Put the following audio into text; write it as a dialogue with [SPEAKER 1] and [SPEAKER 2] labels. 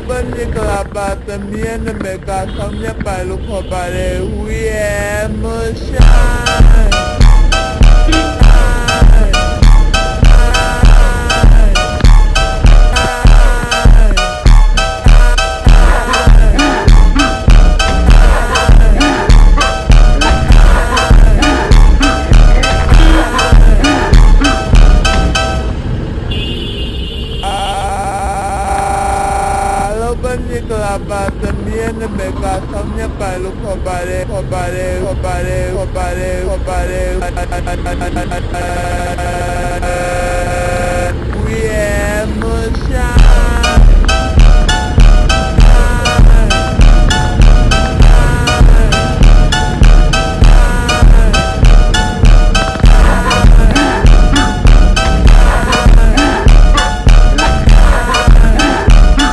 [SPEAKER 1] Nicolaba también me casa mi palo para we emotion. Nicolaba también me casa mi palo para we emotion.